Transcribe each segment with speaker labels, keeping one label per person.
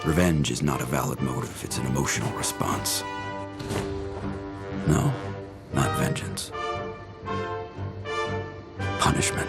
Speaker 1: Revenge is not a valid motive, it's an emotional response. No, not vengeance. Punishment.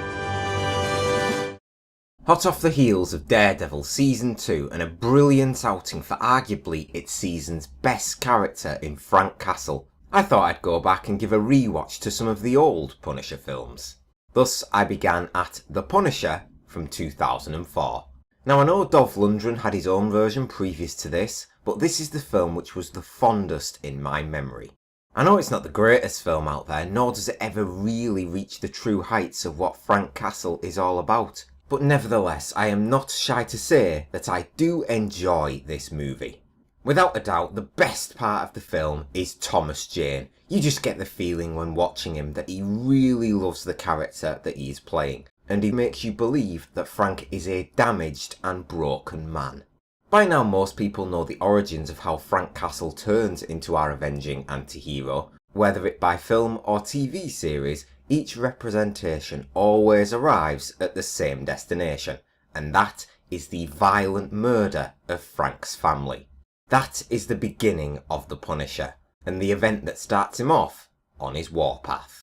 Speaker 2: Hot off the heels of Daredevil Season 2 and a brilliant outing for arguably its season's best character in Frank Castle, I thought I'd go back and give a rewatch to some of the old Punisher films. Thus I began at The Punisher from 2004. Now I know Dolph Lundgren had his own version previous to this, but this is the film which was the fondest in my memory. I know it's not the greatest film out there, nor does it ever really reach the true heights of what Frank Castle is all about, but nevertheless I am not shy to say that I do enjoy this movie. Without a doubt, the best part of the film is Thomas Jane. You just get the feeling when watching him that he really loves the character that he is playing, and he makes you believe that Frank is a damaged and broken man. By now most people know the origins of how Frank Castle turns into our avenging anti-hero. Whether it by film or TV series, each representation always arrives at the same destination, and that is the violent murder of Frank's family. That is the beginning of The Punisher, and the event that starts him off on his warpath.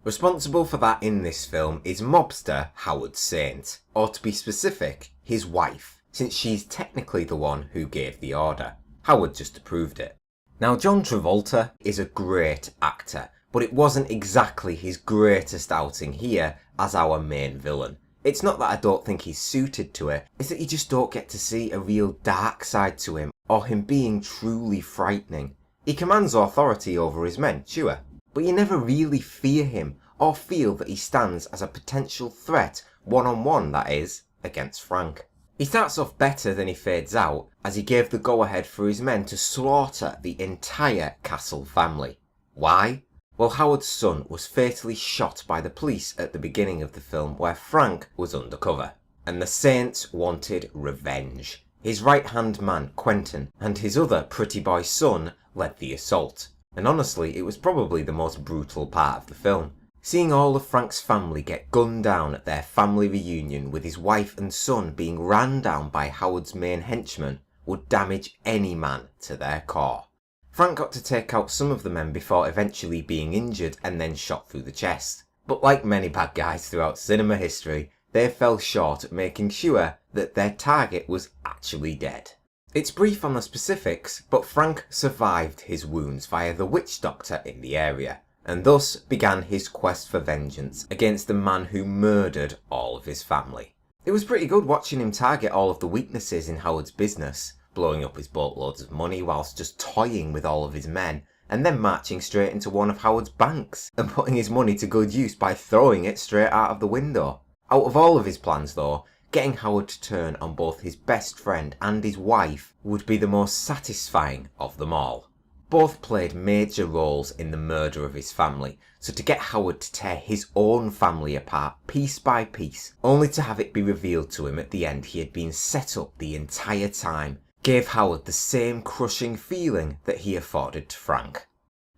Speaker 2: Responsible for that in this film is mobster Howard Saint, or to be specific, his wife, since she's technically the one who gave the order. Howard just approved it. Now John Travolta is a great actor, but it wasn't exactly his greatest outing here as our main villain. It's not that I don't think he's suited to it, it's that you just don't get to see a real dark side to him, or him being truly frightening. He commands authority over his men, sure, but you never really fear him, or feel that he stands as a potential threat, one-on-one that is, against Frank. He starts off better than he fades out, as he gave the go-ahead for his men to slaughter the entire Castle family. Why? Well, Howard's son was fatally shot by the police at the beginning of the film where Frank was undercover, and the Saints wanted revenge. His right-hand man, Quentin, and his other pretty boy son led the assault, and honestly it was probably the most brutal part of the film. Seeing all of Frank's family get gunned down at their family reunion with his wife and son being ran down by Howard's main henchmen would damage any man to their core. Frank got to take out some of the men before eventually being injured and then shot through the chest. But like many bad guys throughout cinema history, they fell short at making sure that their target was actually dead. It's brief on the specifics, but Frank survived his wounds via the witch doctor in the area, and thus began his quest for vengeance against the man who murdered all of his family. It was pretty good watching him target all of the weaknesses in Howard's business, blowing up his boatloads of money whilst just toying with all of his men, and then marching straight into one of Howard's banks and putting his money to good use by throwing it straight out of the window. Out of all of his plans though, getting Howard to turn on both his best friend and his wife would be the most satisfying of them all. Both played major roles in the murder of his family, so to get Howard to tear his own family apart piece by piece, only to have it be revealed to him at the end he had been set up the entire time, gave Howard the same crushing feeling that he afforded to Frank.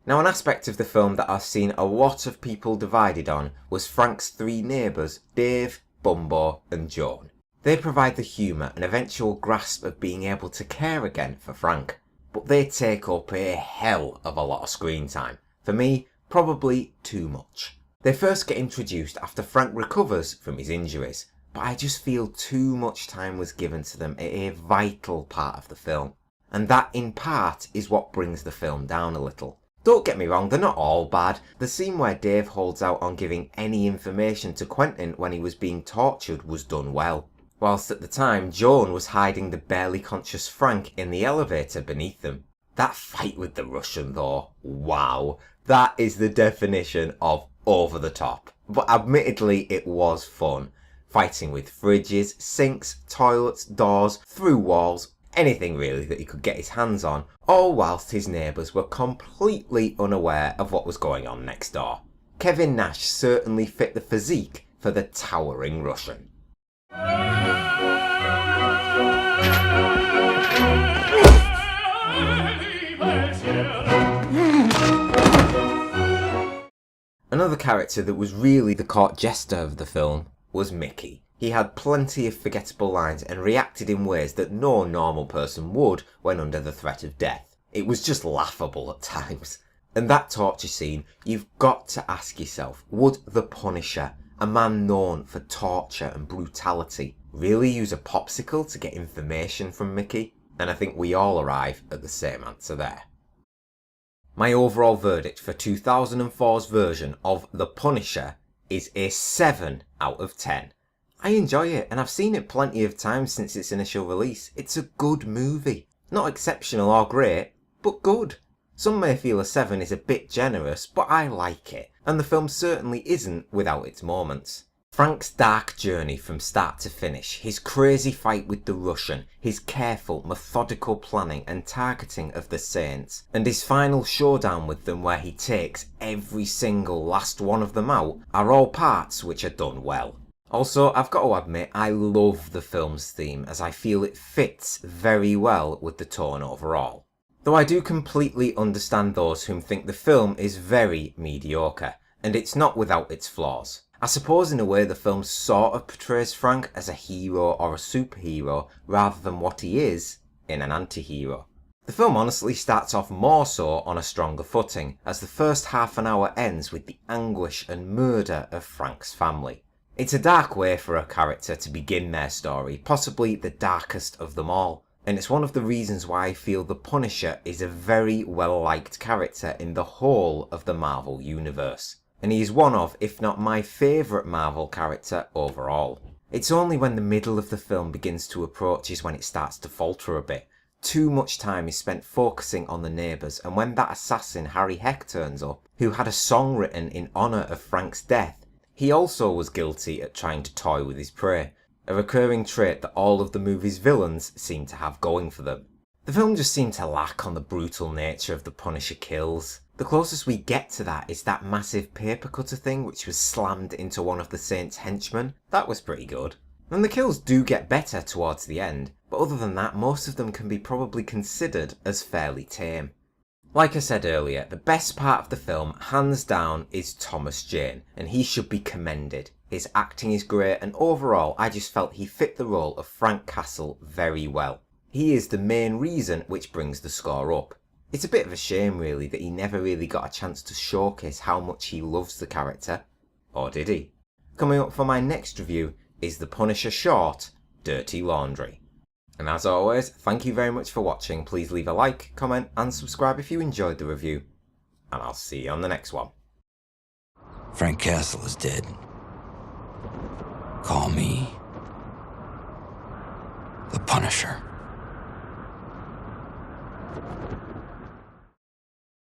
Speaker 2: Now an aspect of the film that I've seen a lot of people divided on was Frank's three neighbours, Dave, Bumbo and Joan. They provide the humour and eventual grasp of being able to care again for Frank, but they take up a hell of a lot of screen time. For me, probably too much. They first get introduced after Frank recovers from his injuries, but I just feel too much time was given to them at a vital part of the film, and that in part is what brings the film down a little. Don't get me wrong, they're not all bad. The scene where Dave holds out on giving any information to Quentin when he was being tortured was done well, whilst at the time Joan was hiding the barely conscious Frank in the elevator beneath them. That fight with the Russian though, wow, that is the definition of over the top. But admittedly it was fun. Fighting with fridges, sinks, toilets, doors, through walls, anything really that he could get his hands on, all whilst his neighbours were completely unaware of what was going on next door. Kevin Nash certainly fit the physique for the towering Russian. Another character that was really the court jester of the film was Mickey. He had plenty of forgettable lines and reacted in ways that no normal person would when under the threat of death. It was just laughable at times. And that torture scene, you've got to ask yourself, would the Punisher, a man known for torture and brutality, really use a popsicle to get information from Mickey? And I think we all arrive at the same answer there. My overall verdict for 2004's version of The Punisher is a 7 out of 10. I enjoy it, and I've seen it plenty of times since its initial release. It's a good movie. Not exceptional or great, but good. Some may feel a 7 is a bit generous, but I like it, and the film certainly isn't without its moments. Frank's dark journey from start to finish, his crazy fight with the Russian, his careful, methodical planning and targeting of the Saints, and his final showdown with them where he takes every single last one of them out, are all parts which are done well. Also, I've got to admit, I love the film's theme as I feel it fits very well with the tone overall. Though I do completely understand those whom think the film is very mediocre, and it's not without its flaws. I suppose in a way the film sort of portrays Frank as a hero or a superhero rather than what he is in an anti-hero. The film honestly starts off more so on a stronger footing, as the first half an hour ends with the anguish and murder of Frank's family. It's a dark way for a character to begin their story, possibly the darkest of them all, and it's one of the reasons why I feel the Punisher is a very well-liked character in the whole of the Marvel universe. And he is one of, if not my favourite Marvel character overall. It's only when the middle of the film begins to approach is when it starts to falter a bit. Too much time is spent focusing on the neighbours, and when that assassin Harry Heck turns up, who had a song written in honour of Frank's death, he also was guilty at trying to toy with his prey, a recurring trait that all of the movie's villains seem to have going for them. The film just seemed to lack on the brutal nature of the Punisher kills. The closest we get to that is that massive paper cutter thing which was slammed into one of the Saints' henchmen. That was pretty good. And the kills do get better towards the end, but other than that most of them can be probably considered as fairly tame. Like I said earlier, the best part of the film, hands down, is Thomas Jane, and he should be commended. His acting is great, and overall I just felt he fit the role of Frank Castle very well. He is the main reason which brings the score up. It's a bit of a shame really that he never really got a chance to showcase how much he loves the character. Or did he? Coming up for my next review is The Punisher short, Dirty Laundry. And as always, thank you very much for watching. Please leave a like, comment and subscribe if you enjoyed the review. And I'll see you on the next one.
Speaker 1: Frank Castle is dead. Call me The Punisher.